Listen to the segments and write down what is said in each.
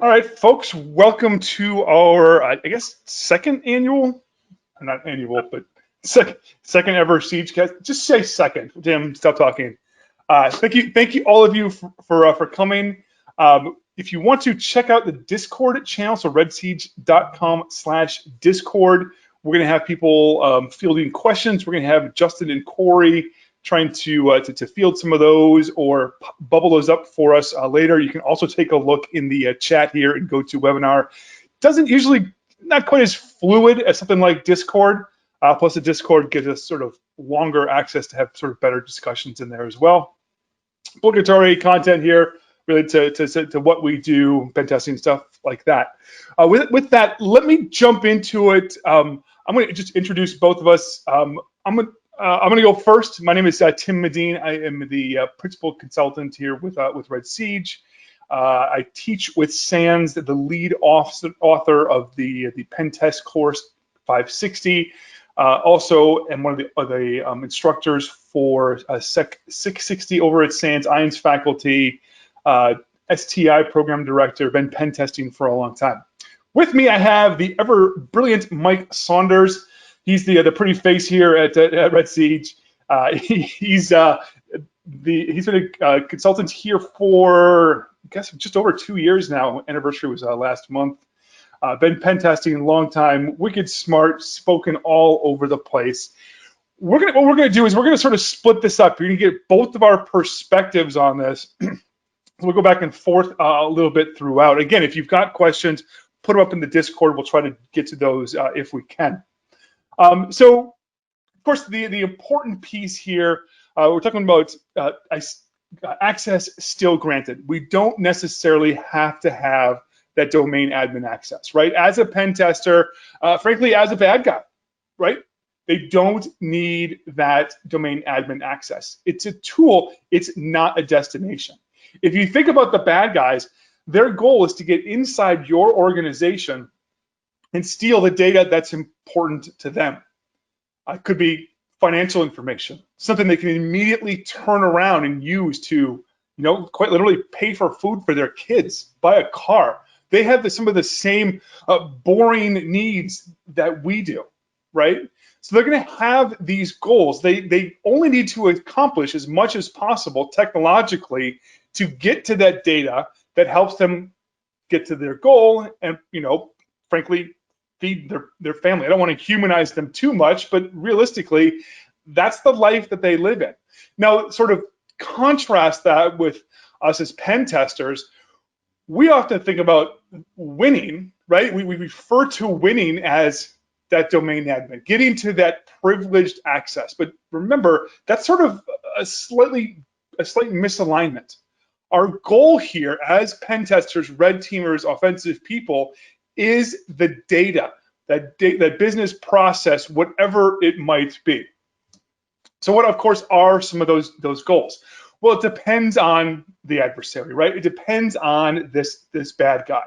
All right, folks, welcome to our, I guess, second annual, not annual, but second ever SiegeCast. Just say second, Tim. Stop talking. Thank you, all of you for coming. If you want to check out the Discord channel, so redsiege.com/Discord, we're going to have people fielding questions. We're going to have Justin and Corey trying to field some of those or bubble those up for us later. You can also take a look in the chat here and go to webinar. Doesn't usually, not quite as fluid as something like Discord. Plus the Discord gives us sort of longer access to have sort of better discussions in there as well. Obligatory content here related to what we do, pen testing, stuff like that. With that, let me jump into it. I'm going to just introduce both of us. I'm going to go first. My name is Tim Medin. I am the principal consultant here with Red Siege. I teach with Sands, the lead author of the pen test course 560. Also, am one of the instructors for Sec 660 over at Sands, Irons faculty, STI program director, been pen testing for a long time. With me, I have the ever brilliant Mike Saunders. He's the pretty face here at Red Siege. He's been a consultant here for, I guess, just over 2 years now. Anniversary was last month. Been pen testing a long time. Wicked smart, spoken all over the place. What we're gonna do is we're gonna sort of split this up. You're gonna get both of our perspectives on this. We'll go back and forth a little bit throughout. Again, if you've got questions, put them up in the Discord. We'll try to get to those if we can. So, of course, the important piece here, we're talking about access still granted. We don't necessarily have to have that domain admin access, right? As a pen tester, frankly, as a bad guy, right? They don't need that domain admin access. It's a tool, it's not a destination. If you think about the bad guys, their goal is to get inside your organization and steal the data that's important to them. It could be financial information, something they can immediately turn around and use to, quite literally pay for food for their kids, buy a car. They have some of the same boring needs that we do, right? So they're going to have these goals. They only need to accomplish as much as possible technologically to get to that data that helps them get to their goal and, frankly, feed their family. I don't want to humanize them too much, but realistically, that's the life that they live in. Now, sort of contrast that with us as pen testers. We often think about winning, right? We refer to winning as that domain admin, getting to that privileged access. But remember, that's sort of a slight misalignment. Our goal here as pen testers, red teamers, offensive people, is the data, that business process, whatever it might be. So what, of course, are some of those goals? Well, it depends on the adversary, right? It depends on this bad guy.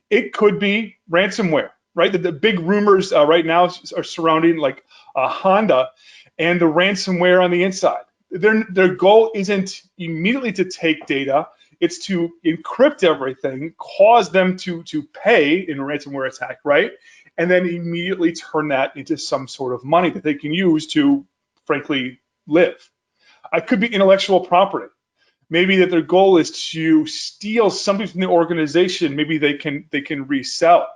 It could be ransomware, right? The big rumors right now are surrounding like Honda and the ransomware on the inside. Their goal isn't immediately to take data. It's to encrypt everything, cause them to pay in a ransomware attack, right? And then immediately turn that into some sort of money that they can use to, frankly, live. It could be intellectual property. Maybe that their goal is to steal something from the organization. Maybe they can resell.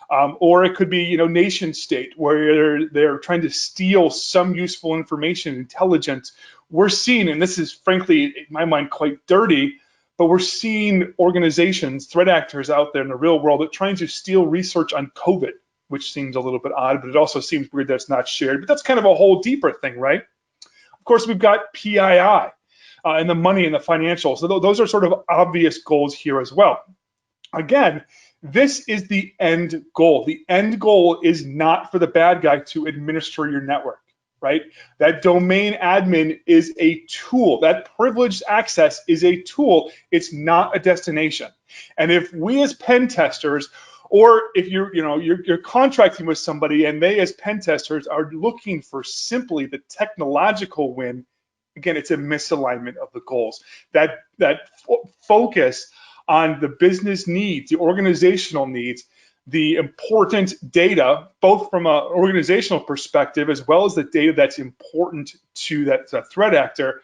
Or it could be, nation state, where they're trying to steal some useful information, intelligence. We're seeing, and this is frankly, in my mind, quite dirty, but we're seeing organizations, threat actors out there in the real world that are trying to steal research on COVID, which seems a little bit odd, but it also seems weird that it's not shared. But that's kind of a whole deeper thing, right? Of course, we've got PII and the money and the financials. So those are sort of obvious goals here as well. Again, this is the end goal. The end goal is not for the bad guy to administer your network, right? That domain admin is a tool. That privileged access is a tool. It's not a destination. And if we as pen testers, or if you're contracting with somebody and they as pen testers are looking for simply the technological win, again, it's a misalignment of the goals. That focus on the business needs, the organizational needs, the important data, both from an organizational perspective as well as the data that's important to that threat actor.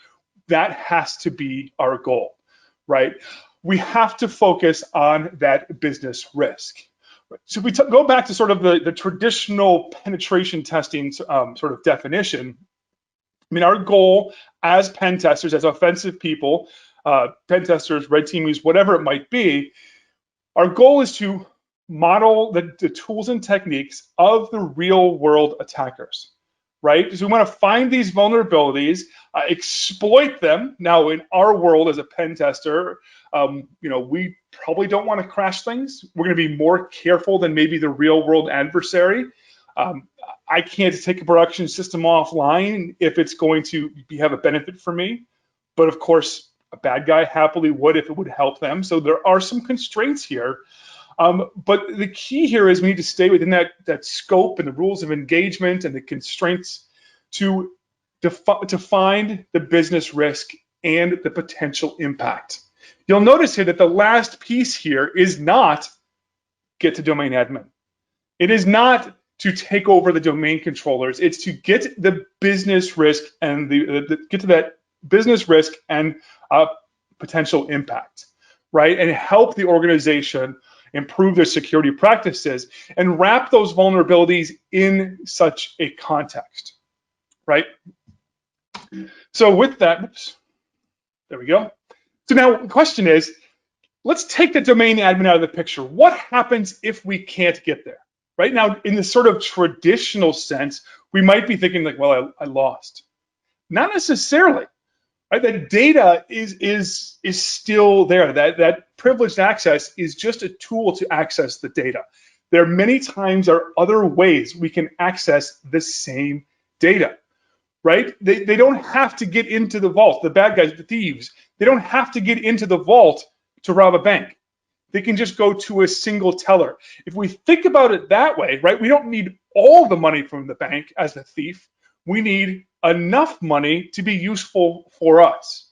That has to be our goal, right? We have to focus on that business risk. So if we go back to sort of the traditional penetration testing sort of definition, I mean, our goal as pen testers, as offensive people, pen testers, red teamies, whatever it might be, our goal is to model the tools and techniques of the real world attackers, right? Because we want to find these vulnerabilities, exploit them. Now, in our world as a pen tester, we probably don't want to crash things. We're going to be more careful than maybe the real world adversary. I can't take a production system offline if it's going to have a benefit for me. But of course, a bad guy happily would if it would help them. So there are some constraints here. But the key here is we need to stay within that scope and the rules of engagement and the constraints to find the business risk and the potential impact. You'll notice here that the last piece here is not get to domain admin. It is not to take over the domain controllers. It's to get the business risk and get to that business risk and potential impact, right? And help the organization improve their security practices and wrap those vulnerabilities in such a context, right? So with that, oops, there we go. So now the question is, let's take the domain admin out of the picture. What happens if we can't get there? Right now, in the sort of traditional sense, we might be thinking like, well, I lost. Not necessarily. Right? That data is still there. That privileged access is just a tool to access the data. There are many times are other ways we can access the same data, right? They don't have to get into the vault. The bad guys, the thieves, they don't have to get into the vault to rob a bank. They can just go to a single teller. If we think about it that way, right, we don't need all the money from the bank as the thief. We need enough money to be useful for us.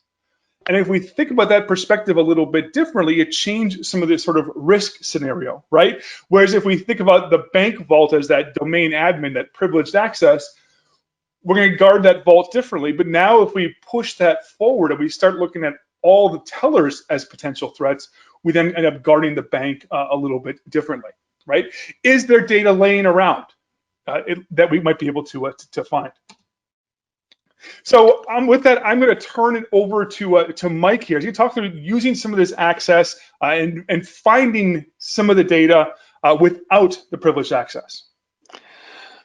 And if we think about that perspective a little bit differently, it changes some of this sort of risk scenario, right? Whereas if we think about the bank vault as that domain admin, that privileged access, we're going to guard that vault differently. But now if we push that forward and we start looking at all the tellers as potential threats, we then end up guarding the bank a little bit differently, right? Is there data laying around that we might be able to find? So with that, I'm going to turn it over to Mike here. He's going to talk through using some of this access and finding some of the data without the privileged access.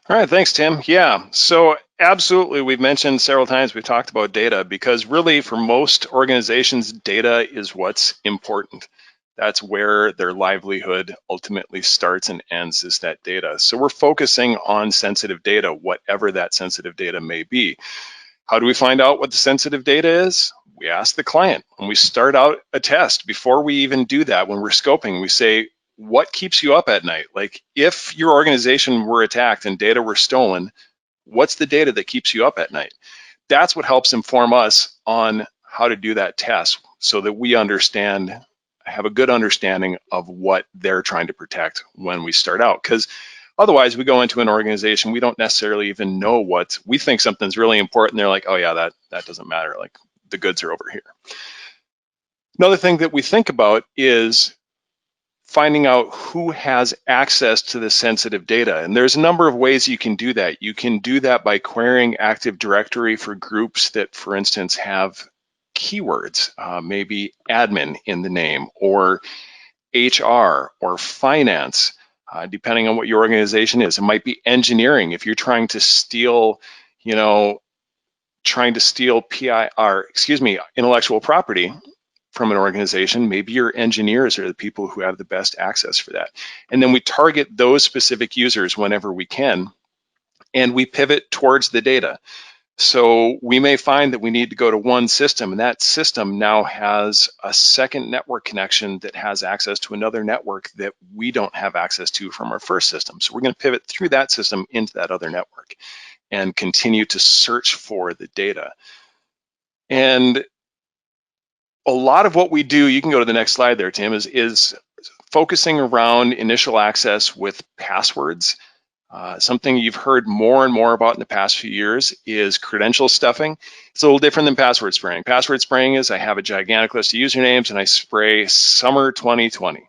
All right, thanks, Tim. Yeah, so absolutely, we've mentioned several times, we've talked about data because really for most organizations, data is what's important. That's where their livelihood ultimately starts and ends, is that data. So we're focusing on sensitive data, whatever that sensitive data may be. How do we find out what the sensitive data is? We ask the client. When we start out a test, before we even do that, when we're scoping, we say, what keeps you up at night? Like if your organization were attacked and data were stolen, what's the data that keeps you up at night? That's what helps inform us on how to do that test so that we have a good understanding of what they're trying to protect when we start out. Because otherwise we go into an organization, we don't necessarily even know what, we think something's really important. They're like, oh yeah, that doesn't matter. Like the goods are over here. Another thing that we think about is finding out who has access to the sensitive data. And there's a number of ways you can do that. You can do that by querying Active Directory for groups that, for instance, have keywords, maybe admin in the name, or HR, or finance, depending on what your organization is. It might be engineering. If you're trying to steal, intellectual property from an organization, maybe your engineers are the people who have the best access for that. And then we target those specific users whenever we can, and we pivot towards the data. So we may find that we need to go to one system, and that system now has a second network connection that has access to another network that we don't have access to from our first system. So we're going to pivot through that system into that other network and continue to search for the data. And a lot of what we do, you can go to the next slide there, Tim, is focusing around initial access with passwords. Something you've heard more and more about in the past few years is credential stuffing. It's a little different than password spraying. Password spraying is I have a gigantic list of usernames and I spray summer 2020.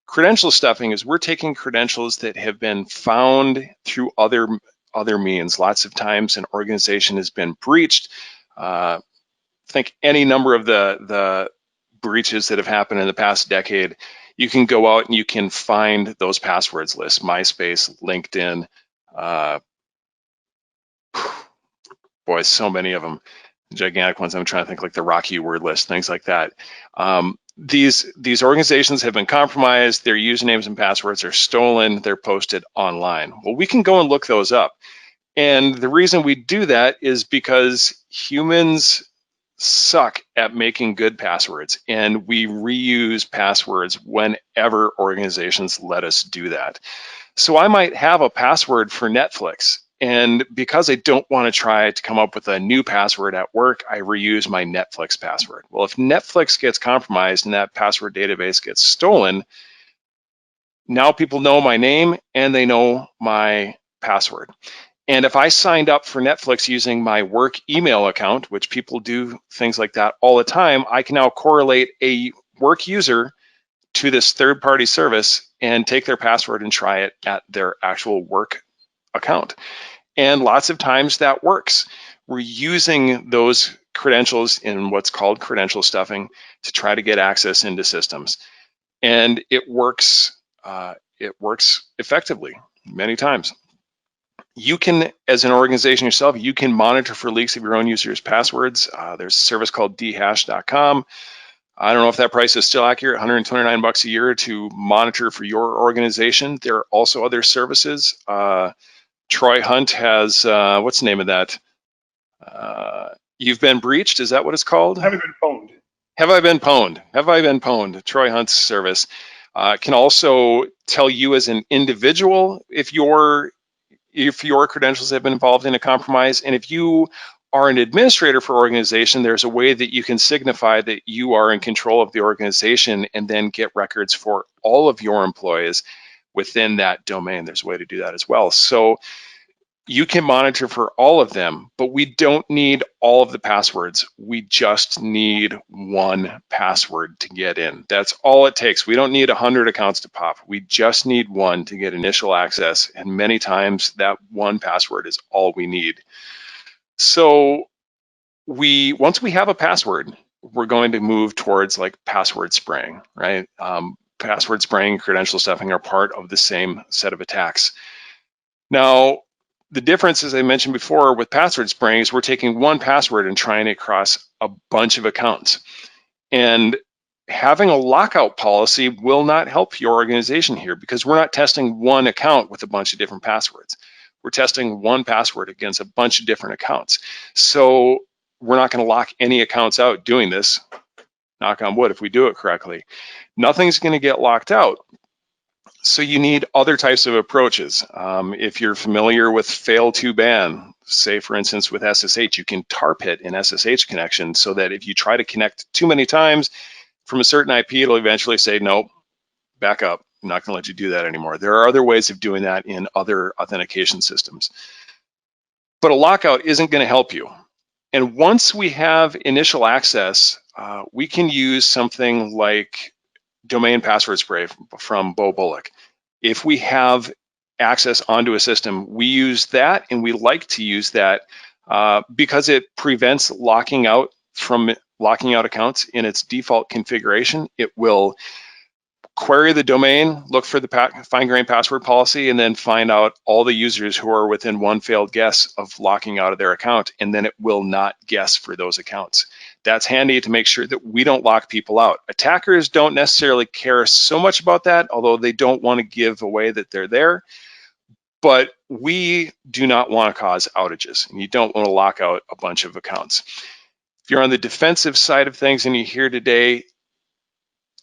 Credential stuffing is we're taking credentials that have been found through other means. Lots of times an organization has been breached. Think any number of the breaches that have happened in the past decade. You can go out and you can find those passwords lists, MySpace, LinkedIn, boy, so many of them, gigantic ones. I'm trying to think like the Rocky word list, things like that. These organizations have been compromised, their usernames and passwords are stolen, they're posted online. Well, we can go and look those up. And the reason we do that is because humans suck at making good passwords, and we reuse passwords whenever organizations let us do that. So I might have a password for Netflix, and because I don't want to try to come up with a new password at work, I reuse my Netflix password. Well, if Netflix gets compromised and that password database gets stolen, now people know my name and they know my password. And if I signed up for Netflix using my work email account, which people do things like that all the time, I can now correlate a work user to this third-party service and take their password and try it at their actual work account. And lots of times that works. We're using those credentials in what's called credential stuffing to try to get access into systems. And it works effectively many times. You can, as an organization yourself, you can monitor for leaks of your own users' passwords. There's a service called dhash.com. I don't know if that price is still accurate, $129 a year to monitor for your organization. There are also other services. Troy Hunt has, what's the name of that? You've Been Breached, is that what it's called? Have I been pwned? Have I been pwned? Have I been pwned? Troy Hunt's service can also tell you as an individual if your credentials have been involved in a compromise. And if you are an administrator for an organization, there's a way that you can signify that you are in control of the organization and then get records for all of your employees within that domain. There's a way to do that as well. So you can monitor for all of them, but we don't need all of the passwords. We just need one password to get in. That's all it takes. We don't need 100 accounts to pop. We just need one to get initial access. And many times that one password is all we need. So once we have a password, we're going to move towards like password spraying, right? Password spraying, credential stuffing are part of the same set of attacks. Now, the difference, as I mentioned before, with password spraying is we're taking one password and trying it across a bunch of accounts. And having a lockout policy will not help your organization here because we're not testing one account with a bunch of different passwords. We're testing one password against a bunch of different accounts. So we're not going to lock any accounts out doing this, knock on wood, if we do it correctly. Nothing's going to get locked out. So you need other types of approaches. If you're familiar with fail to ban, say for instance with SSH, you can tar pit an SSH connection so that if you try to connect too many times from a certain IP, it'll eventually say, nope, back up. I'm not gonna let you do that anymore. There are other ways of doing that in other authentication systems. But a lockout isn't gonna help you. And once we have initial access, we can use something like domain password spray from Bo Bullock. If we have access onto a system, we use that, and we like to use that because it prevents locking out accounts in its default configuration. It will query the domain, look for the fine-grained password policy, and then find out all the users who are within one failed guess of locking out of their account, and then it will not guess for those accounts. That's handy to make sure that we don't lock people out. Attackers don't necessarily care so much about that, although they don't want to give away that they're there. But we do not want to cause outages, and you don't want to lock out a bunch of accounts. If you're on the defensive side of things and you're here today,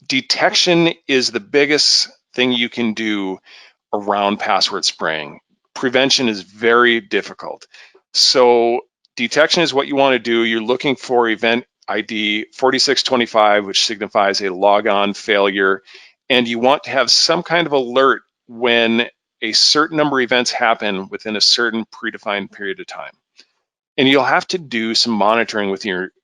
detection is the biggest thing you can do around password spraying. Prevention is very difficult. So detection is what you want to do. You're looking for ID 4625, which signifies a logon failure, and you want to have some kind of alert when a certain number of events happen within a certain predefined period of time. And you'll have to do some monitoring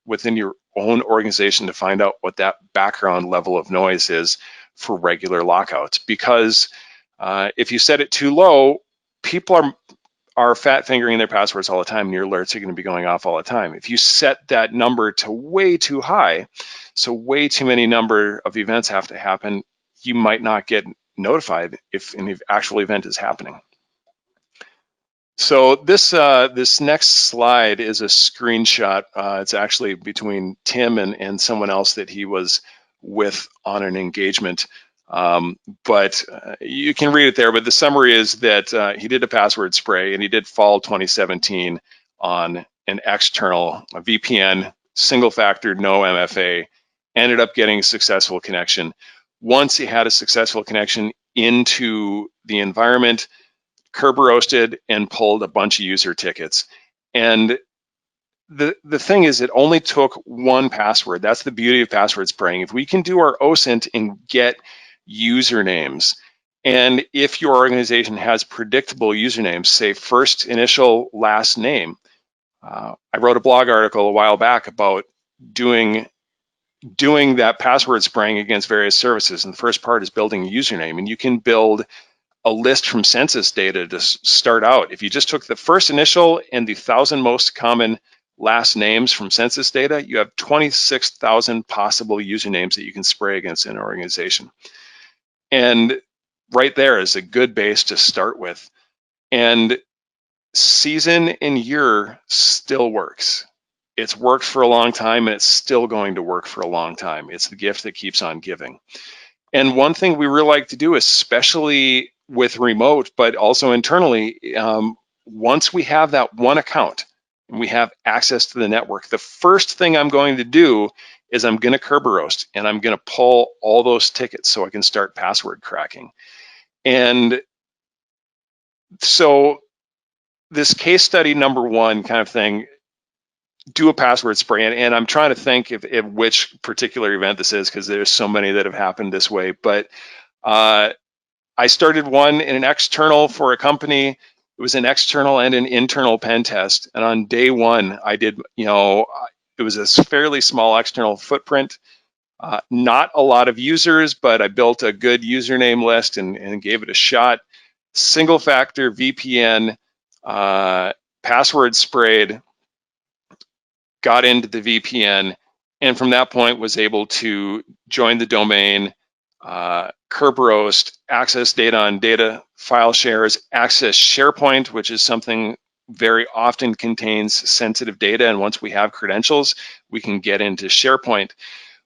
within your own organization to find out what that background level of noise is for regular lockouts. Because if you set it too low, people are fat fingering their passwords all the time, and your alerts are going to be going off all the time. If you set that number to way too high, so way too many number of events have to happen, you might not get notified if an actual event is happening. So this next slide is a screenshot. It's actually between Tim and someone else that he was with on an engagement. But you can read it there, but the summary is that he did a password spray, and he did fall 2017 on an external VPN, single factor, no MFA, ended up getting a successful connection. Once he had a successful connection into the environment, Kerberoasted and pulled a bunch of user tickets. And the thing is, it only took one password. That's the beauty of password spraying. If we can do our OSINT and get usernames, and if your organization has predictable usernames, say first initial, last name. I wrote a blog article a while back about doing that password spraying against various services. And the first part is building a username. And you can build a list from census data to start out. If you just took the first initial and the 1,000 most common last names from census data, you have 26,000 possible usernames that you can spray against in an organization. And right there is a good base to start with. And season and year still works. It's worked for a long time, and it's still going to work for a long time. It's the gift that keeps on giving. And one thing we really like to do, especially with remote, but also internally, once we have that one account and we have access to the network, the first thing I'm going to do is I'm going to Kerberoast, and I'm going to pull all those tickets so I can start password cracking. And so this case study number one kind of thing, do a password spray, and I'm trying to think if which particular event this is, because there's so many that have happened this way. But I started one in an external for a company. It was an external and an internal pen test. And on day one, I did, it was a fairly small external footprint, not a lot of users, but I built a good username list and gave it a shot. Single factor VPN, password sprayed, got into the VPN, and from that point was able to join the domain, Kerberoast, access data on data file shares, access SharePoint, which is something very often contains sensitive data. And once we have credentials, we can get into SharePoint.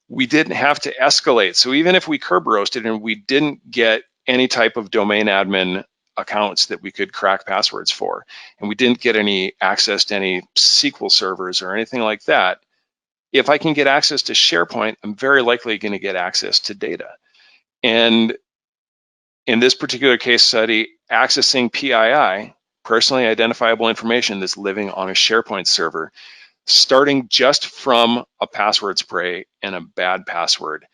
We didn't have to escalate. So even if we Kerberoasted and we didn't get any type of domain admin accounts that we could crack passwords for, and we didn't get any access to any SQL servers or anything like that, if I can get access to SharePoint, I'm very likely going to get access to data. And in this particular case study, accessing PII, personally identifiable information that's living on a SharePoint server, starting just from a password spray and a bad password.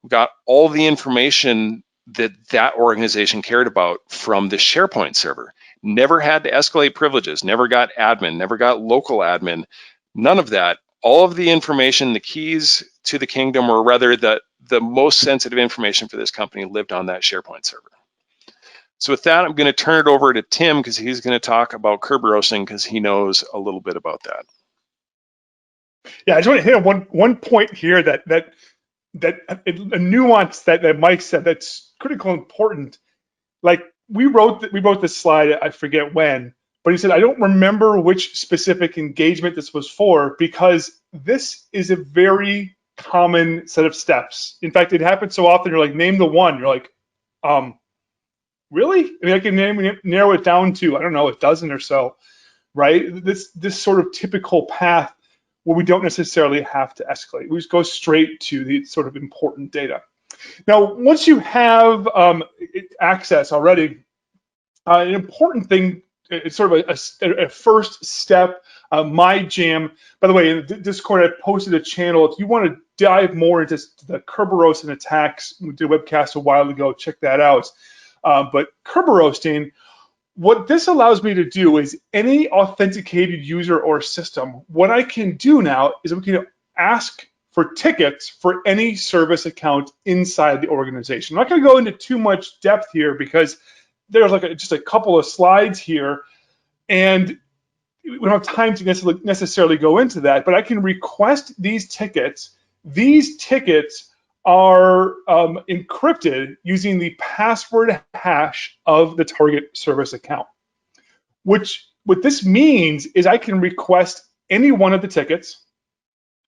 We got all the information that organization cared about from the SharePoint server. Never had to escalate privileges, never got admin, never got local admin, none of that. All of the information, the keys to the kingdom, or rather the most sensitive information for this company, lived on that SharePoint server. So with that, I'm going to turn it over to Tim, because he's going to talk about Kerberoasting, because he knows a little bit about that. Yeah, I just want to hit on one point here that a nuance that Mike said that's critical and important. Like we wrote this slide, I forget when, but he said, I don't remember which specific engagement this was for, because this is a very common set of steps. In fact, it happens so often, you're like, name the one. You're like, really? I mean, I can narrow it down to, I don't know, a dozen or so, right? This sort of typical path where we don't necessarily have to escalate. We just go straight to the sort of important data. Now, once you have access already, an important thing it's sort of a first step. My jam. By the way, in the Discord, I posted a channel. If you want to dive more into the Kerberoasting attacks, we did a webcast a while ago. Check that out. But Kerberoasting, what this allows me to do is any authenticated user or system, what I can do now is we can ask for tickets for any service account inside the organization. I'm not going to go into too much depth here because there's like just a couple of slides here, and we don't have time to necessarily go into that, but I can request these tickets. These tickets are encrypted using the password hash of the target service account. What this means is I can request any one of the tickets.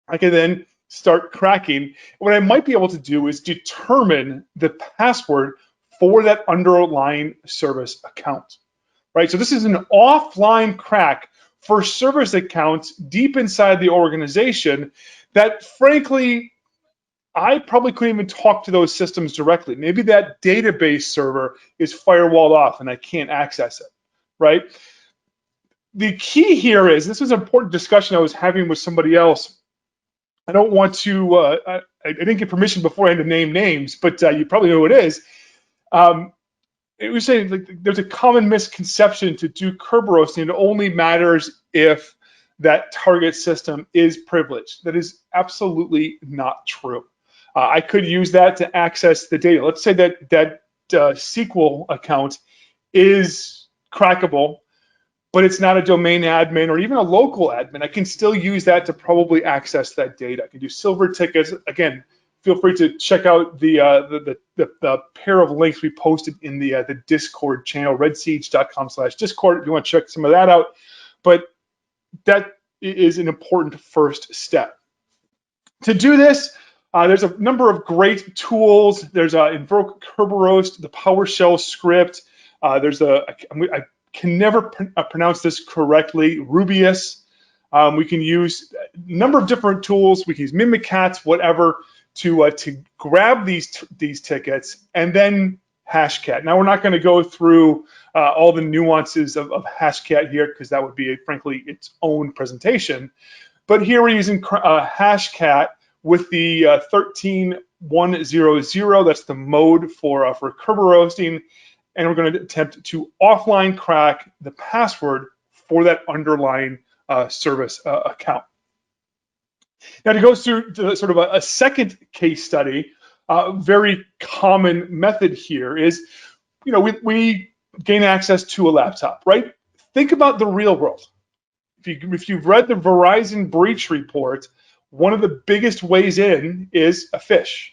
I can then start cracking. What I might be able to do is determine the password for that underlying service account, right? So this is an offline crack for service accounts deep inside the organization that, frankly, I probably couldn't even talk to those systems directly. Maybe that database server is firewalled off and I can't access it, right? The key here is, this was an important discussion I was having with somebody else. I don't want to, I didn't get permission beforehand to name names, but you probably know who it is. It was saying like, there's a common misconception to do Kerberoasting. It only matters if that target system is privileged. That is absolutely not true. I could use that to access the data. Let's say that SQL account is crackable, but it's not a domain admin or even a local admin. I can still use that to probably access that data. I can do silver tickets. Again, feel free to check out the pair of links we posted in the Discord channel, redsiege.com/Discord, if you want to check some of that out. But that is an important first step. To do this, there's a number of great tools. There's Invoke Kerberoast, the PowerShell script. There's I can never pronounce this correctly, Rubius. We can use a number of different tools. We can use Mimikatz, whatever, to grab these tickets and then Hashcat. Now, we're not going to go through all the nuances of Hashcat here because that would be, frankly, its own presentation. But here we're using Hashcat with the 13100. That's the mode for Kerberoasting. And we're going to attempt to offline crack the password for that underlying service account. Now, to go through sort of a second case study, very common method here is, we gain access to a laptop, right? Think about the real world. If you've read the Verizon breach report, one of the biggest ways in is a phish.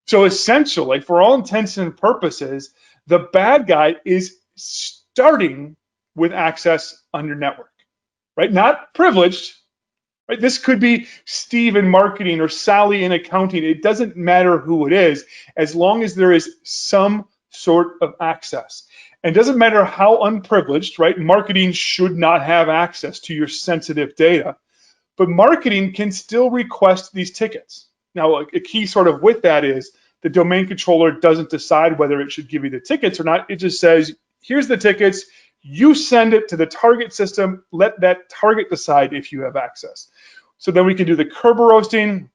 So essentially, for all intents and purposes, the bad guy is starting with access on your network, right? Not privileged, right? This could be Steve in marketing or Sally in accounting. It doesn't matter who it is, as long as there is some sort of access. And it doesn't matter how unprivileged, right? Marketing should not have access to your sensitive data, but marketing can still request these tickets. Now, a key sort of with that is the domain controller doesn't decide whether it should give you the tickets or not. It just says, here's the tickets. You send it to the target system. Let that target decide if you have access. So then we can do the Kerberoasting,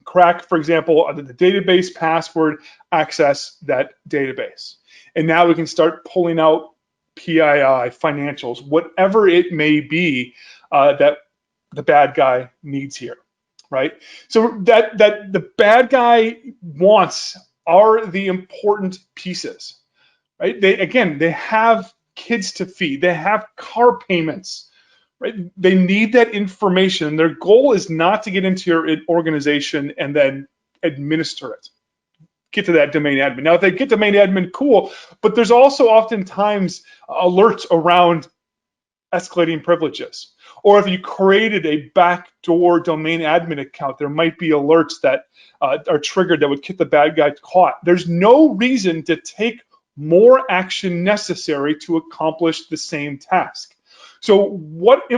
crack, for example, under the database password, access that database. And now we can start pulling out PII, financials, whatever it may be that the bad guy needs here. Right? So that the bad guy wants are the important pieces, right? They have kids to feed, they have car payments, right? They need that information. Their goal is not to get into your organization and then administer it. Get to that domain admin. Now, if they get domain admin, cool, but there's also oftentimes alerts around escalating privileges. Or if you created a backdoor domain admin account, there might be alerts that are triggered that would get the bad guy caught. There's no reason to take more action necessary to accomplish the same task. So what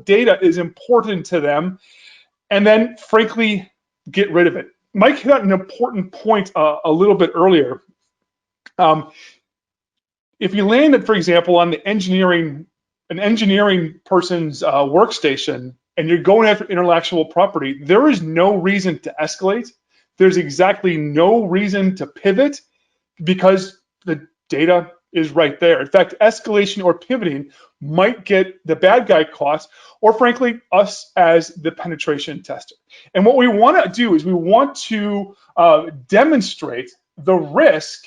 data is important to them? And then, frankly, get rid of it. Mike hit on an important point a little bit earlier. if you land it, for example, on an engineering person's workstation, and you're going after intellectual property, there is no reason to escalate. There's exactly no reason to pivot because the data is right there. In fact, escalation or pivoting might get the bad guy caught, or frankly, us as the penetration tester. And what we want to do is we want to demonstrate the risk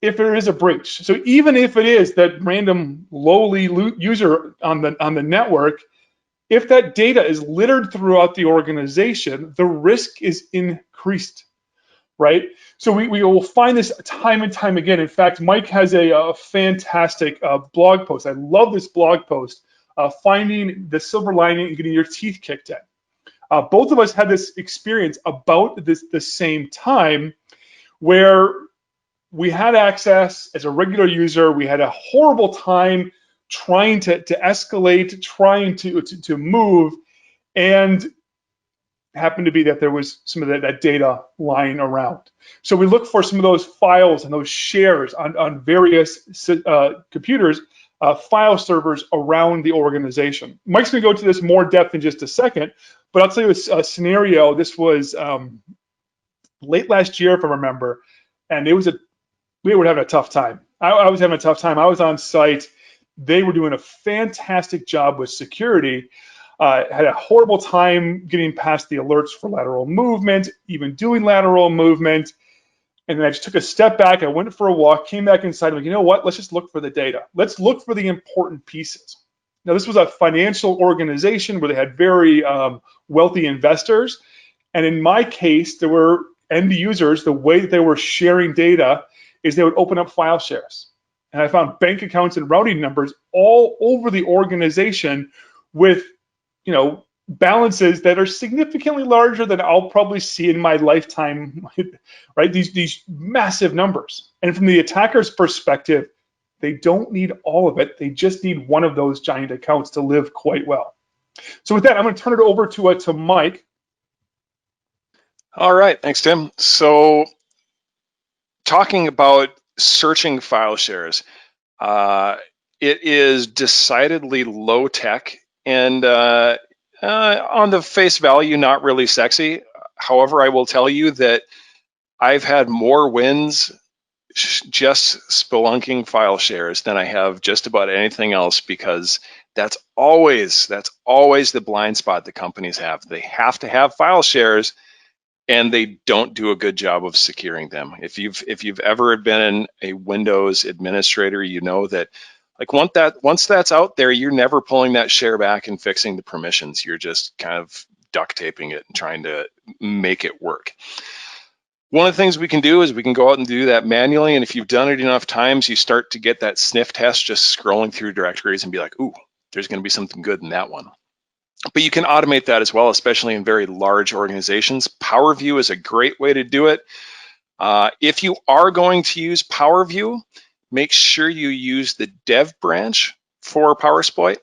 if there is a breach. So even if it is that random lowly user on the network, if that data is littered throughout the organization, the risk is increased, right? So we will find this time and time again. In fact, Mike has a fantastic blog post. I love this blog post, finding the silver lining and getting your teeth kicked in. Both of us had this experience about the same time where we had access as a regular user. We had a horrible time trying to escalate, trying to move, and happened to be that there was some of that data lying around. So we look for some of those files and those shares on various computers, file servers around the organization. Mike's going to go to this more depth in just a second, but I'll tell you a scenario. This was late last year, if I remember, and we were having a tough time. I was having a tough time. I was on site. They were doing a fantastic job with security. Had a horrible time getting past the alerts for lateral movement, even doing lateral movement. And then I just took a step back. I went for a walk, came back inside. I'm like, you know what? Let's just look for the data. Let's look for the important pieces. Now, this was a financial organization where they had very wealthy investors. And in my case, there were end users. The way that they were sharing data is they would open up file shares. And I found bank accounts and routing numbers all over the organization with, balances that are significantly larger than I'll probably see in my lifetime, right? These massive numbers. And from the attacker's perspective, they don't need all of it. They just need one of those giant accounts to live quite well. So with that, I'm going to turn it over to Mike. All right, thanks, Tim. So talking about searching file shares, it is decidedly low tech and on the face value, not really sexy. However, I will tell you that I've had more wins just spelunking file shares than I have just about anything else, because that's always the blind spot that companies have. They have to have file shares, and they don't do a good job of securing them. If you've ever been a Windows administrator, you know that once that's out there, you're never pulling that share back and fixing the permissions. You're just kind of duct taping it and trying to make it work. One of the things we can do is we can go out and do that manually, and if you've done it enough times, you start to get that sniff test just scrolling through directories and be like, ooh, there's going to be something good in that one. But you can automate that as well, especially in very large organizations. PowerView is a great way to do it. If you are going to use PowerView, make sure you use the dev branch for PowerSploit.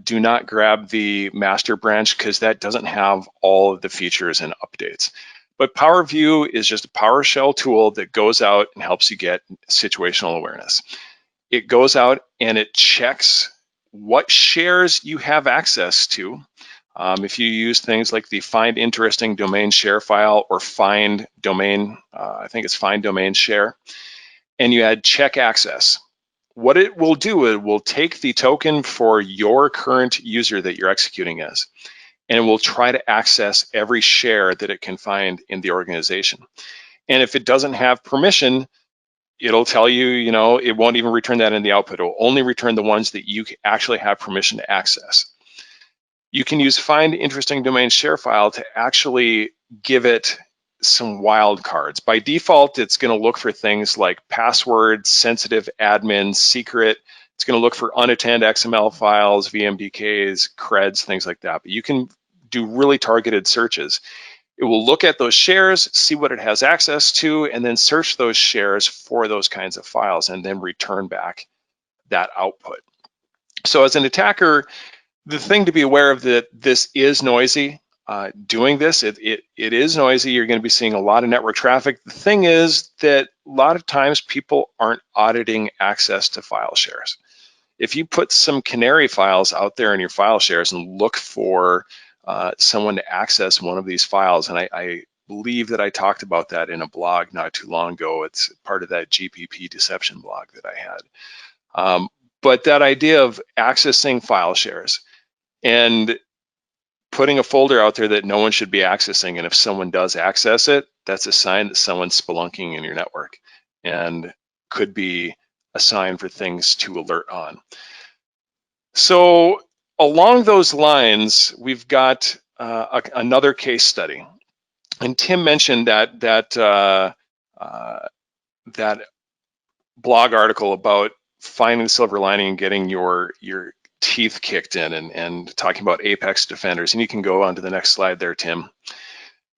Do not grab the master branch, because that doesn't have all of the features and updates. But PowerView is just a PowerShell tool that goes out and helps you get situational awareness. It goes out and it checks what shares you have access to. If you use things like the find interesting domain share file or find domain, I think it's find domain share, and you add check access, what it will do, it will take the token for your current user that you're executing as, and it will try to access every share that it can find in the organization. And if it doesn't have permission, it'll tell you, it won't even return that in the output. It will only return the ones that you actually have permission to access. You can use find interesting domain share file to actually give it some wildcards. By default, it's going to look for things like password, sensitive admin, secret. It's going to look for unattended XML files, VMDKs, creds, things like that. But you can do really targeted searches. It will look at those shares, see what it has access to, and then search those shares for those kinds of files, and then return back that output. So as an attacker, the thing to be aware of, that this is noisy. doing this. It is noisy. You're going to be seeing a lot of network traffic. The thing is that a lot of times people aren't auditing access to file shares. If you put some canary files out there in your file shares and look for someone to access one of these files, and I believe that I talked about that in a blog not too long ago. It's part of that GPP deception blog that I had. But that idea of accessing file shares and putting a folder out there that no one should be accessing, and if someone does access it, that's a sign that someone's spelunking in your network and could be a sign for things to alert on. So along those lines, we've got another case study, and Tim mentioned that blog article about finding the silver lining and getting your teeth kicked in, and talking about apex defenders. And you can go on to the next slide there, Tim.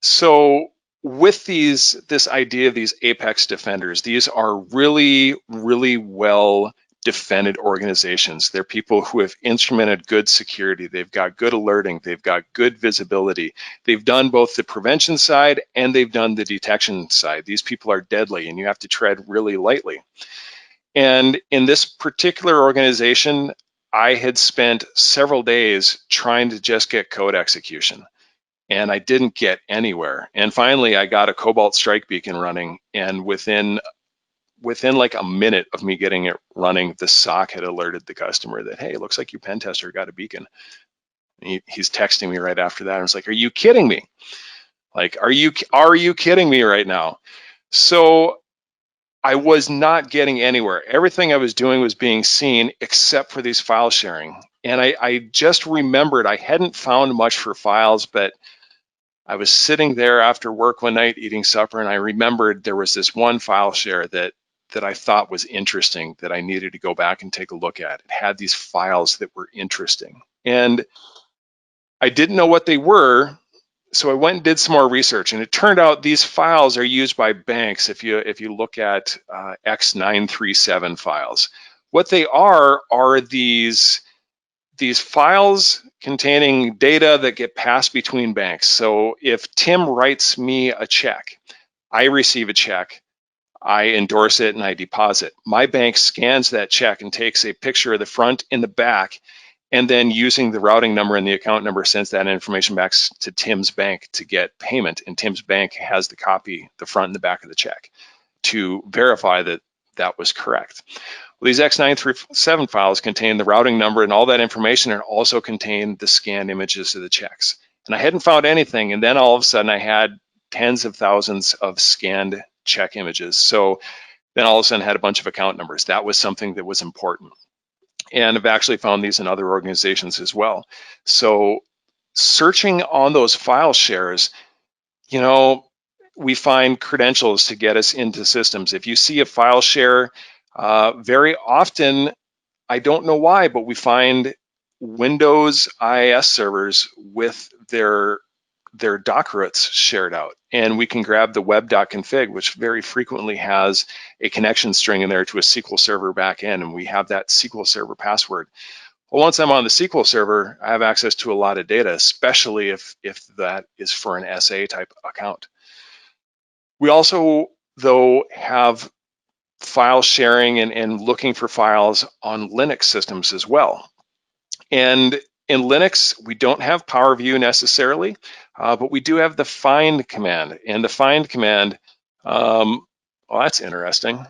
So with this idea of these apex defenders, these are really, really well defended organizations. They're people who have instrumented good security. They've got good alerting. They've got good visibility. They've done both the prevention side and they've done the detection side. These people are deadly and you have to tread really lightly. And in this particular organization, I had spent several days trying to just get code execution, and I didn't get anywhere. And finally, I got a Cobalt Strike beacon running, and within like a minute of me getting it running, the SOC had alerted the customer that, hey, it looks like your pen tester got a beacon. He's texting me right after that. I was like, are you kidding me? Like, are you kidding me right now? So I was not getting anywhere. Everything I was doing was being seen except for these file sharing. And I just remembered I hadn't found much for files, but I was sitting there after work one night eating supper, and I remembered there was this one file share that I thought was interesting that I needed to go back and take a look at. It had these files that were interesting. And I didn't know what they were, so I went and did some more research, and it turned out these files are used by banks. If you look at X937 files, what they are these files containing data that get passed between banks. So if Tim writes me a check, I receive a check, I endorse it, and I deposit. My bank scans that check and takes a picture of the front and the back, and then using the routing number and the account number sends that information back to Tim's bank to get payment. And Tim's bank has the copy, the front and the back of the check, to verify that that was correct. Well, these X937 files contain the routing number and all that information, and also contain the scanned images of the checks. And I hadn't found anything, and then all of a sudden I had tens of thousands of scanned check images. So then all of a sudden I had a bunch of account numbers. That was something that was important. And I've actually found these in other organizations as well. So searching on those file shares, we find credentials to get us into systems. If you see a file share, very often, I don't know why, but we find Windows IIS servers with their Docker roots shared out, and we can grab the web.config, which very frequently has a connection string in there to a SQL Server backend, and we have that SQL Server password. Well, once I'm on the SQL Server, I have access to a lot of data, especially if that is for an SA type account. We also, though, have file sharing and looking for files on Linux systems as well. And in Linux, we don't have PowerView necessarily, but we do have the find command. And the find command, well, that's interesting.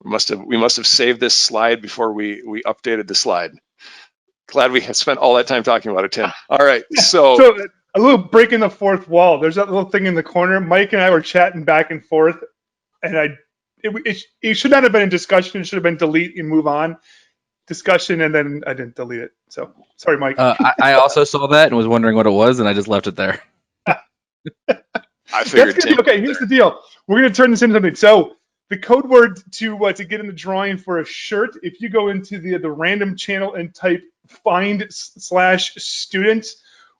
We must have saved this slide before we updated the slide. Glad we had spent all that time talking about it, Tim. All right, so a little break in the fourth wall. There's that little thing in the corner. Mike and I were chatting back and forth, and it should not have been in discussion. It should have been delete and move on. Discussion, and then I didn't delete it. So sorry, Mike. I also saw that and was wondering what it was, and I just left it there. I figured. Okay, here's the deal. We're going to turn this into something. So the code word to get in the drawing for a shirt, if you go into the random channel and type find/student,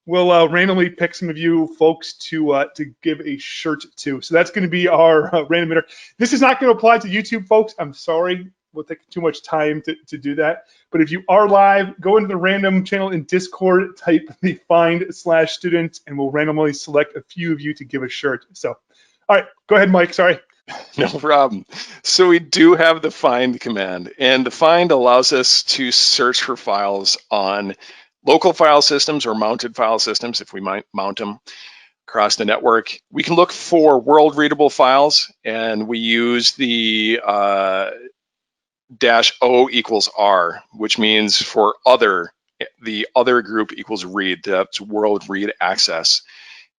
we'll randomly pick some of you folks to give a shirt to. So that's going to be our random emitter. This is not going to apply to YouTube, folks. I'm sorry. will take too much time to do that. But if you are live, go into the random channel in Discord, type the find/student, and we'll randomly select a few of you to give a shirt. So, all right, go ahead, Mike. Sorry. No problem. So we do have the find command, and the find allows us to search for files on local file systems or mounted file systems if we might mount them across the network. We can look for world readable files, and we use the -O equals R, which means for other, the other group equals read, that's world read access.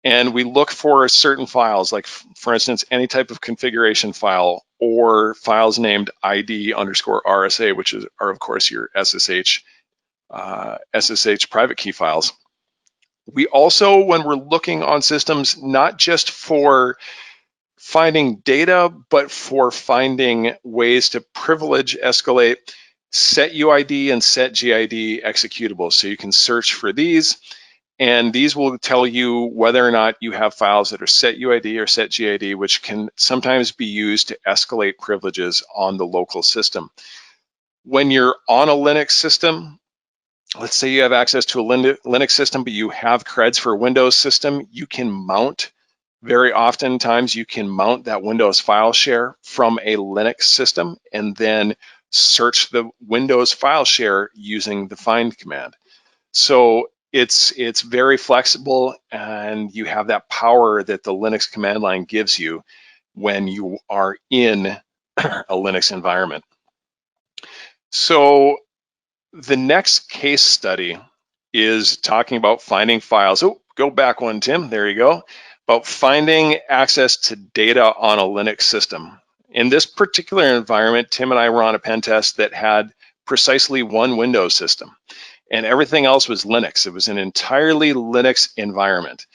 And we look for certain files, like for instance, any type of configuration file or files named ID_RSA, which are of course your SSH private key files. We also, when we're looking on systems, not just for finding data, but for finding ways to privilege escalate set UID and set GID executable. So you can search for these, and these will tell you whether or not you have files that are set UID or set GID, which can sometimes be used to escalate privileges on the local system. When you're on a Linux system, let's say you have access to a Linux system, but you have creds for a Windows system, you can mount, very oftentimes you can mount that Windows file share from a Linux system and then search the Windows file share using the find command. So it's very flexible, and you have that power that the Linux command line gives you when you are in a Linux environment. So the next case study is talking about finding files. Oh, go back one, Tim. There you go. About finding access to data on a Linux system. In this particular environment, Tim and I were on a pen test that had precisely one Windows system, and everything else was Linux. It was an entirely Linux environment.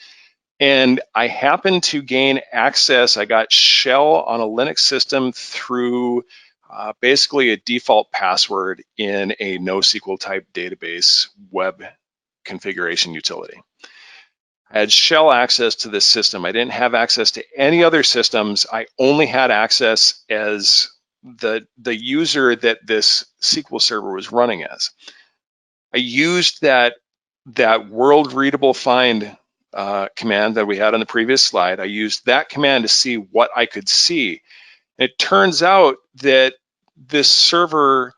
And I happened to gain access. I got shell on a Linux system through basically a default password in a NoSQL type database web configuration utility. I had shell access to this system. I didn't have access to any other systems. I only had access as the user that this SQL server was running as. I used that world readable find command that we had on the previous slide. I used that command to see what I could see. It turns out that this server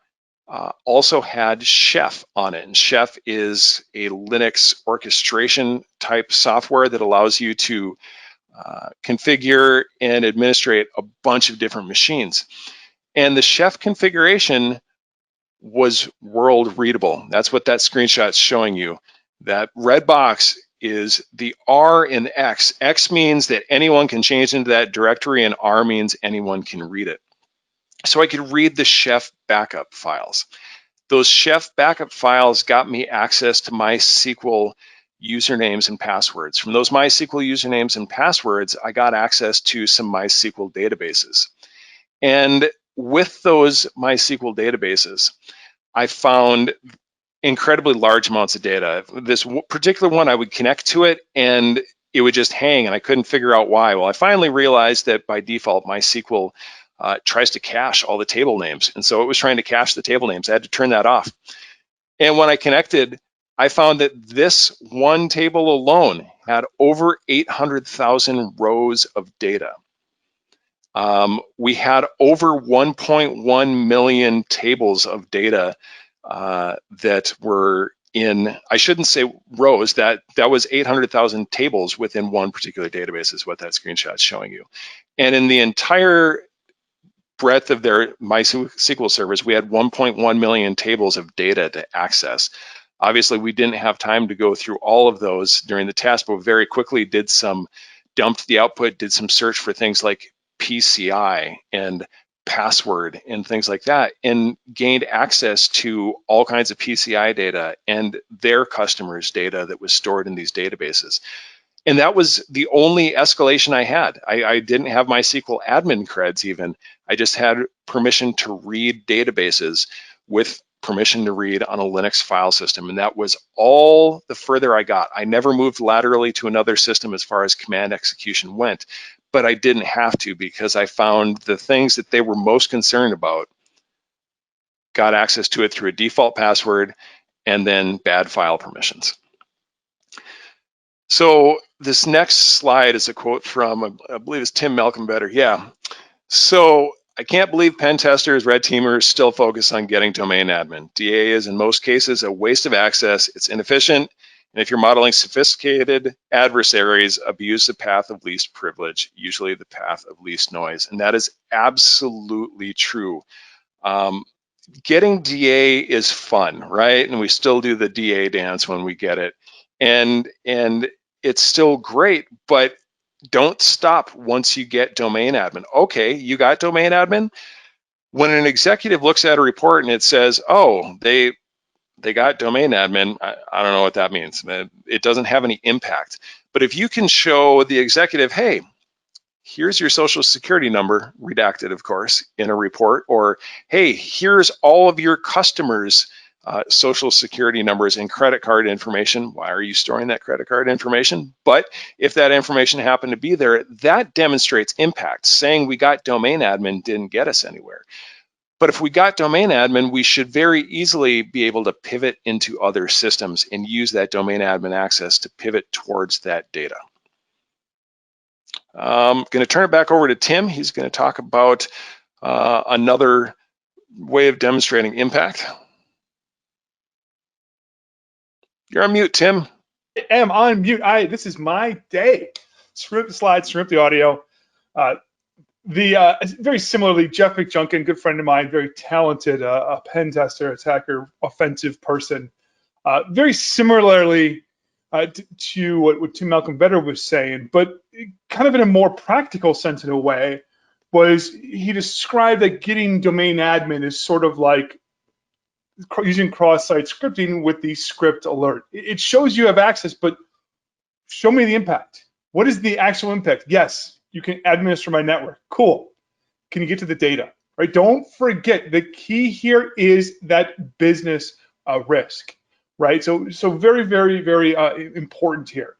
also had Chef on it, and Chef is a Linux orchestration type software that allows you to configure and administrate a bunch of different machines. And the Chef configuration was world readable. That's what that screenshot's showing you. That red box is the R in X. X means that anyone can change into that directory, and R means anyone can read it. So I could read the Chef backup files. Those Chef backup files got me access to MySQL usernames and passwords. From those MySQL usernames and passwords, I got access to some MySQL databases. And with those MySQL databases, I found incredibly large amounts of data. This particular one, I would connect to it and it would just hang, and I couldn't figure out why. Well, I finally realized that by default, MySQL tries to cache all the table names. And so it was trying to cache the table names. I had to turn that off. And when I connected, I found that this one table alone had over 800,000 rows of data. We had over 1.1 million tables of data that were in, I shouldn't say rows, that was 800,000 tables within one particular database is what that screenshot is showing you. And in the entire breadth of their MySQL servers, we had 1.1 million tables of data to access. Obviously, we didn't have time to go through all of those during the test, but very quickly dumped the output, did some search for things like PCI and password and things like that, and gained access to all kinds of PCI data and their customers' data that was stored in these databases. And that was the only escalation I had. I didn't have MySQL admin creds even. I just had permission to read databases with permission to read on a Linux file system. And that was all the further I got. I never moved laterally to another system as far as command execution went, but I didn't have to because I found the things that they were most concerned about got access to it through a default password, and then bad file permissions. So this next slide is a quote from, I believe it's Tim Malcolm-Better. Yeah. So I can't believe pen testers, red teamers still focus on getting domain admin. DA is in most cases a waste of access. It's inefficient. And if you're modeling sophisticated adversaries, abuse the path of least privilege, usually the path of least noise. And that is absolutely true. Getting DA is fun, right? And we still do the DA dance when we get it. And it's still great, but don't stop once you get domain admin. Okay, you got domain admin. When an executive looks at a report and it says, oh, they got domain admin, I don't know what that means. It doesn't have any impact. But if you can show the executive, hey, here's your social security number, redacted, of course, in a report, or hey, here's all of your customers' social security numbers and credit card information. Why are you storing that credit card information? But if that information happened to be there, that demonstrates impact. Saying we got domain admin didn't get us anywhere. But if we got domain admin, we should very easily be able to pivot into other systems and use that domain admin access to pivot towards that data. I'm going to turn it back over to Tim. He's going to talk about another way of demonstrating impact. You're on mute, Tim. I am on mute. This is my day. Screw up the slides, screw up the audio. Very similarly, Jeff McJunkin, good friend of mine, very talented a pen tester, attacker, offensive person. Very similarly to what Tim Malcolm-Better was saying, but kind of in a more practical sense in a way, was he described that getting domain admin is sort of like using cross-site scripting with the script alert. It shows you have access, but show me the impact. What is the actual impact? Yes, you can administer my network. Cool. Can you get to the data? Right? Don't forget the key here is that business risk. Right? So very, very, very important here.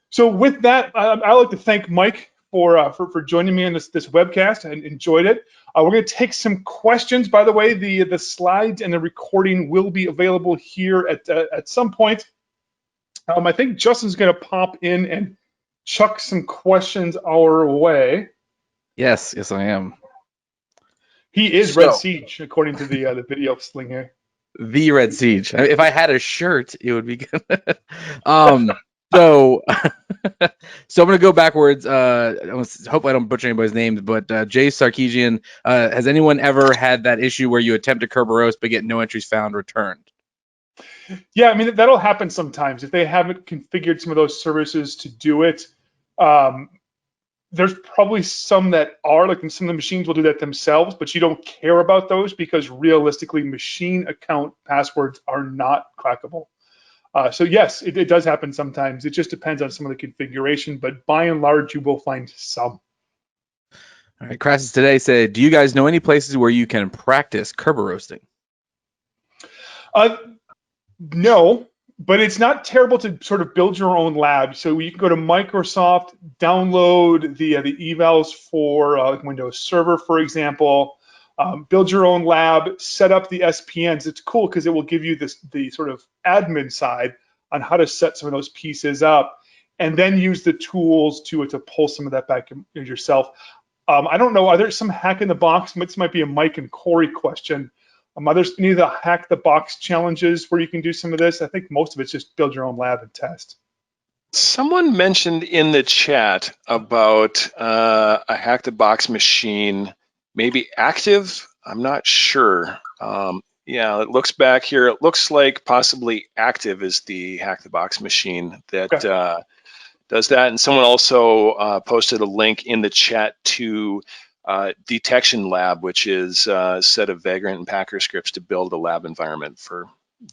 So with that, I'd like to thank Mike for joining me on this webcast. I enjoyed it. We're going to take some questions. By the way, the slides and the recording will be available here at some point. I think Justin's going to pop in and chuck some questions our way. Yes, I am. He is Red Siege, according to the video sling here. The Red Siege. If I had a shirt, it would be good. So I'm going to go backwards. I hope I don't butcher anybody's names, but Jay Sarkeesian, has anyone ever had that issue where you attempt to Kerberoast but get no entries found returned? Yeah, I mean, that'll happen sometimes. If they haven't configured some of those services to do it, there's probably some that are, like some of the machines will do that themselves, but you don't care about those because realistically, machine account passwords are not crackable. So yes, it does happen sometimes. It just depends on some of the configuration, but by and large, you will find some. All right, Crassus today said, do you guys know any places where you can practice Kerberoasting? No, but it's not terrible to sort of build your own lab. So you can go to Microsoft, download the evals for Windows Server, for example, build your own lab, set up the SPNs. It's cool because it will give you the sort of admin side on how to set some of those pieces up, and then use the tools to pull some of that back yourself. I don't know, are there some hack in the box? This might be a Mike and Corey question. Are there any of the hack the box challenges where you can do some of this? I think most of it's just build your own lab and test. Someone mentioned in the chat about a hack the box machine, maybe active. I'm not sure. Yeah, it looks back here. It looks like possibly active is the hack the box machine that does that. And someone also posted a link in the chat to Detection Lab, which is a set of Vagrant and Packer scripts to build a lab environment for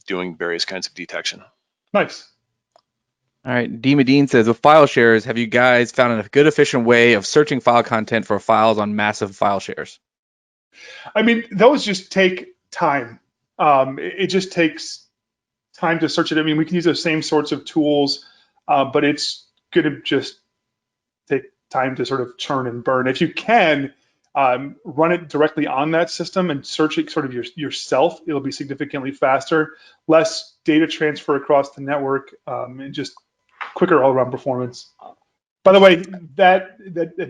doing various kinds of detection. Nice. All right, D. Medin says, with file shares, have you guys found a good, efficient way of searching file content for files on massive file shares? I mean, those just take time. It just takes time to search it. I mean, we can use those same sorts of tools, but it's going to just take time to sort of churn and burn. If you can, run it directly on that system and search it sort of yourself. It'll be significantly faster, less data transfer across the network, and just quicker all-around performance. By the way, that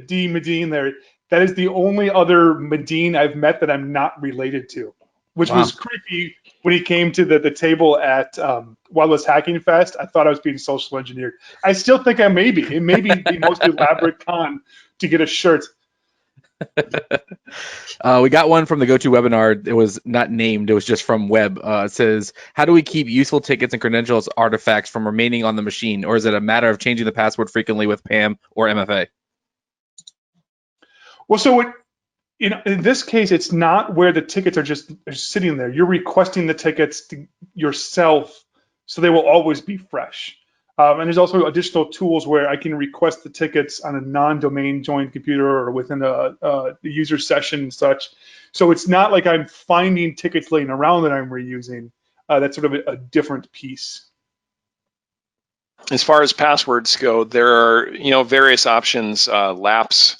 D Medin there, that is the only other Medin I've met that I'm not related to, which was creepy when he came to the table at Wildwest Hacking Fest. I thought I was being social engineered. I still think I may be. It may be the most elaborate con to get a shirt. We got one from the GoToWebinar. It was not named. It was just from Web. It says, how do we keep useful tickets and credentials artifacts from remaining on the machine? Or is it a matter of changing the password frequently with PAM or MFA? Well, so in this case, it's not where the tickets are sitting there. You're requesting the tickets yourself, so they will always be fresh. And there's also additional tools where I can request the tickets on a non-domain joined computer or within the user session and such. So it's not like I'm finding tickets laying around that I'm reusing. That's sort of a different piece. As far as passwords go, there are various options. Lapse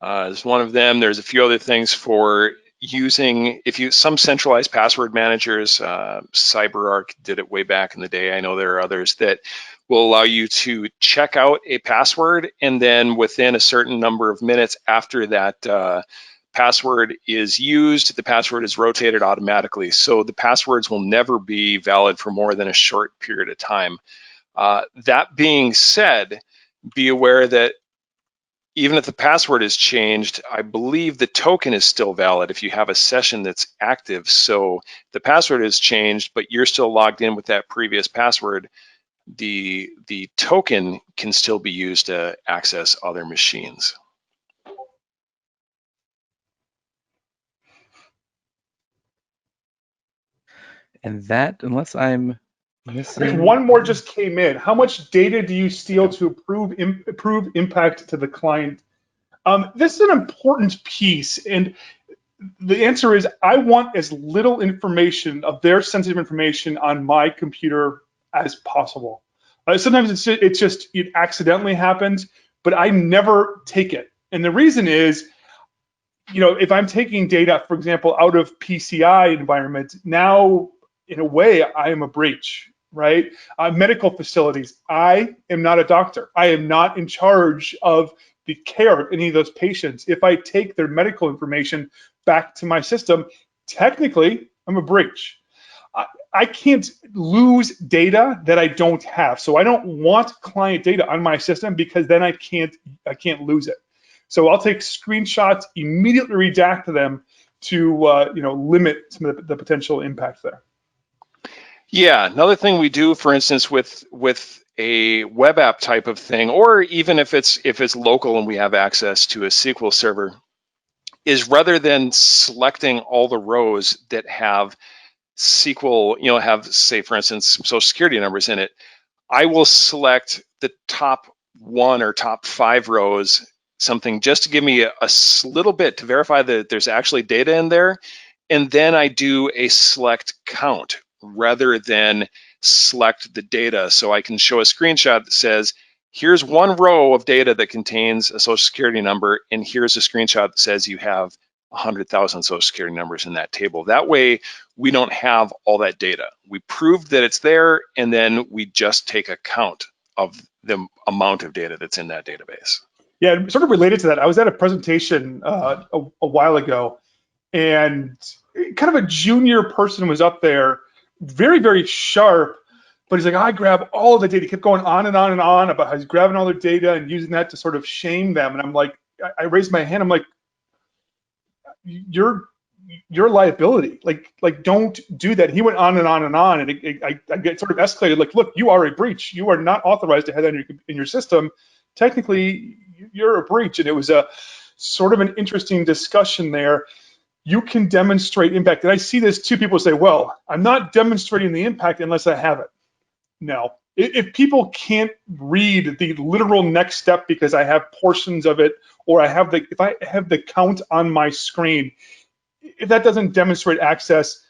is one of them. There's a few other things for using some centralized password managers. CyberArk did it way back in the day. I know there are others that will allow you to check out a password, and then within a certain number of minutes after that password is used, the password is rotated automatically. So the passwords will never be valid for more than a short period of time. That being said, be aware that even if the password is changed, I believe the token is still valid if you have a session that's active. So the password is changed, but you're still logged in with that previous password, the token can still be used to access other machines. And that, unless I'm missing... One more just came in. How much data do you steal to improve impact to the client? This is an important piece, and the answer is I want as little information of their sensitive information on my computer as possible. Sometimes it accidentally happens, but I never take it. And the reason is, if I'm taking data, for example, out of PCI environment, now in a way I am a breach, right? Medical facilities, I am not a doctor. I am not in charge of the care of any of those patients. If I take their medical information back to my system, technically I'm a breach. I can't lose data that I don't have. So I don't want client data on my system because then I can't lose it. So I'll take screenshots, immediately redact them to limit some of the potential impact there. Yeah, another thing we do, for instance, with a web app type of thing, or even if it's local and we have access to a SQL server, is rather than selecting all the rows that have SQL, have, say, for instance, some social security numbers in it, I will select the top 1 or top 5 rows, something just to give me a little bit to verify that there's actually data in there. And then I do a select count rather than select the data. So I can show a screenshot that says, here's 1 row of data that contains a social security number, and here's a screenshot that says you have 100,000 social security numbers in that table. That way, we don't have all that data. We proved that it's there, and then we just take a count of the amount of data that's in that database. Yeah, sort of related to that, I was at a presentation a while ago, and kind of a junior person was up there, very, very sharp, but he's like, I grab all of the data. He kept going on and on and on about how he's grabbing all their data and using that to sort of shame them. And I'm like, I raised my hand. I'm like, you're a liability. Like don't do that. He went on and on and on, and I get sort of escalated. Like, look, you are a breach. You are not authorized to have that in your system. Technically, you're a breach. And it was a sort of an interesting discussion there. You can demonstrate impact. And I see this too. People say, well, I'm not demonstrating the impact unless I have it. No. If people can't read the literal next step because I have portions of it, or if I have the count on my screen, if that doesn't demonstrate access,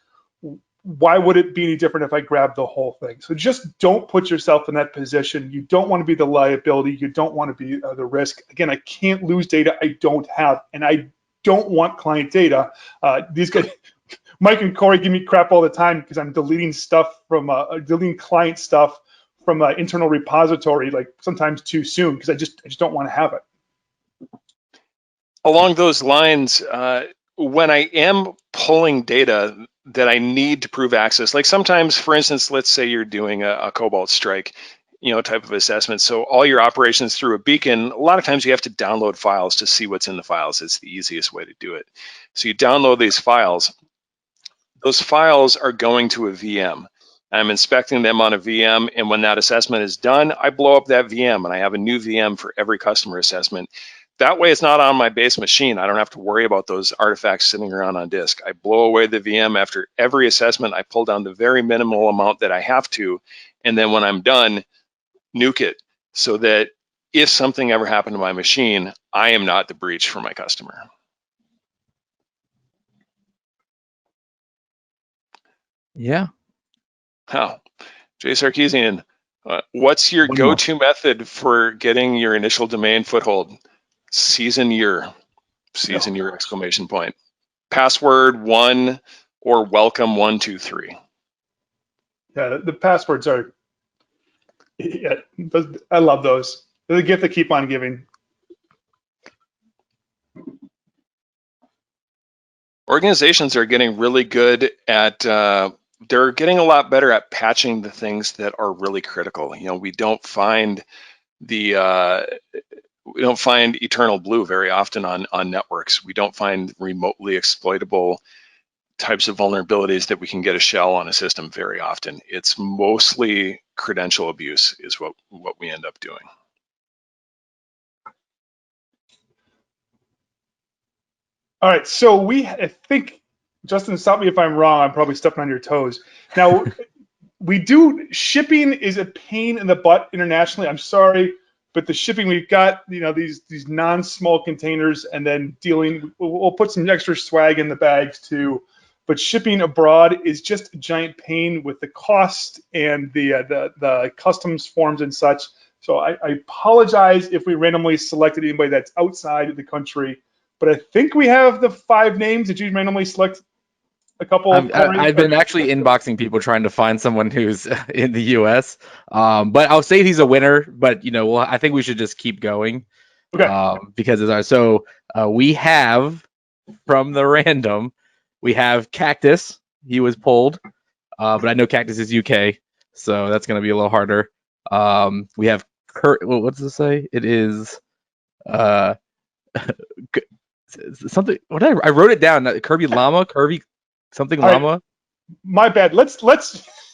why would it be any different if I grab the whole thing? So just don't put yourself in that position. You don't want to be the liability. You don't want to be the risk. Again, I can't lose data I don't have, and I don't want client data. These guys, Mike and Corey, give me crap all the time because I'm deleting stuff from deleting client stuff from an internal repository, like sometimes too soon, because I just don't want to have it. Along those lines, when I am pulling data that I need to prove access, like sometimes, for instance, let's say you're doing a Cobalt Strike, type of assessment. So all your operations through a beacon, a lot of times you have to download files to see what's in the files. It's the easiest way to do it. So you download these files. Those files are going to a VM. I'm inspecting them on a VM, and when that assessment is done, I blow up that VM, and I have a new VM for every customer assessment. That way, it's not on my base machine. I don't have to worry about those artifacts sitting around on disk. I blow away the VM after every assessment. I pull down the very minimal amount that I have to, and then when I'm done, nuke it so that if something ever happened to my machine, I am not the breach for my customer. Yeah. How? Jay Sarkeesian, what's your go-to method for getting your initial domain foothold? Season year exclamation point. Password 1 or welcome 123. Yeah, the passwords are, yeah, I love those. They're the gift that keep on giving. Organizations are getting really good at, they're getting a lot better at patching the things that are really critical. We don't find eternal blue very often on networks. We don't find remotely exploitable types of vulnerabilities that we can get a shell on a system very often. It's mostly credential abuse is what we end up doing. All right, so I think, Justin, stop me if I'm wrong. I'm probably stepping on your toes. Now, shipping is a pain in the butt internationally. I'm sorry, but the shipping, we've got, these non-small containers, and then we'll put some extra swag in the bags too. But shipping abroad is just a giant pain with the cost and the customs forms and such. So I apologize if we randomly selected anybody that's outside of the country. But I think we have the 5 names. Did you randomly select a couple? I've been actually inboxing people trying to find someone who's in the U.S. But I'll say he's a winner. But I think we should just keep going. Okay. Because we have from the random, we have Cactus. He was pulled, but I know Cactus is UK, so that's going to be a little harder. We have what does it say? It is something. What I wrote it down. Kirby something Llama. Right. My bad. Let's.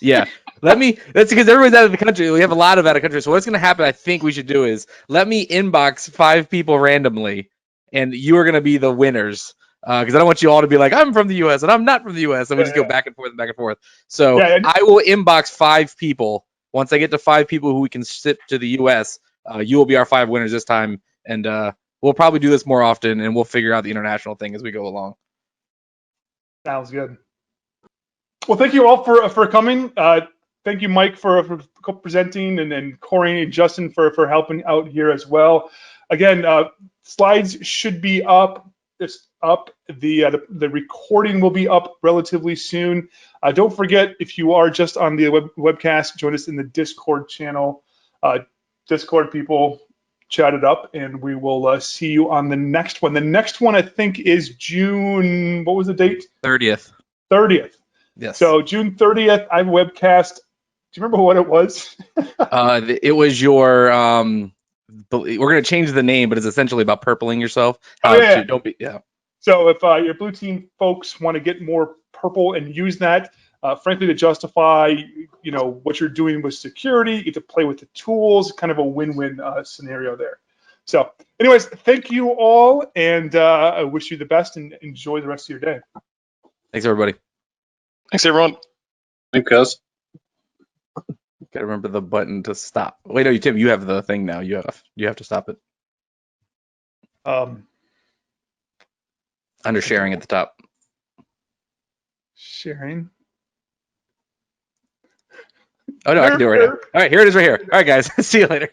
Yeah. That's because everyone's out of the country. We have a lot of out of country. So what's going to happen, I think we should do is let me inbox 5 people randomly, and you are going to be the winners. Because I don't want you all to be like, I'm from the U.S. and I'm not from the U.S. And we just go back and forth and back and forth. So I will inbox 5 people. Once I get to 5 people who we can ship to the U.S., you will be our 5 winners this time. And we'll probably do this more often, and we'll figure out the international thing as we go along. Sounds good. Well, thank you all for coming. Thank you, Mike, for presenting, and then Corey and Justin for helping out here as well. Again, slides should be up. The recording will be up relatively soon. Don't forget, if you are just on the webcast, join us in the Discord channel. Discord people, chat it up, and we will see you on the next one. The next one, I think, is June. What was the date? 30th. 30th. Yes. So June 30th, I have a webcast. Do you remember what it was? It was your. We're going to change the name, but it's essentially about purpling yourself. Don't be. Yeah. So if your blue team folks want to get more purple and use that, frankly, to justify, what you're doing with security, you get to play with the tools, kind of a win-win scenario there. So anyways, thank you all, and I wish you the best and enjoy the rest of your day. Thanks, everybody. Thanks, everyone. Thanks, guys. Gotta remember the button to stop. Wait, no, Tim, you have the thing now. You have to stop it. Under sharing at the top. Sharing. Oh no, I can do it right now. All right, here it is right here. All right, guys. See you later.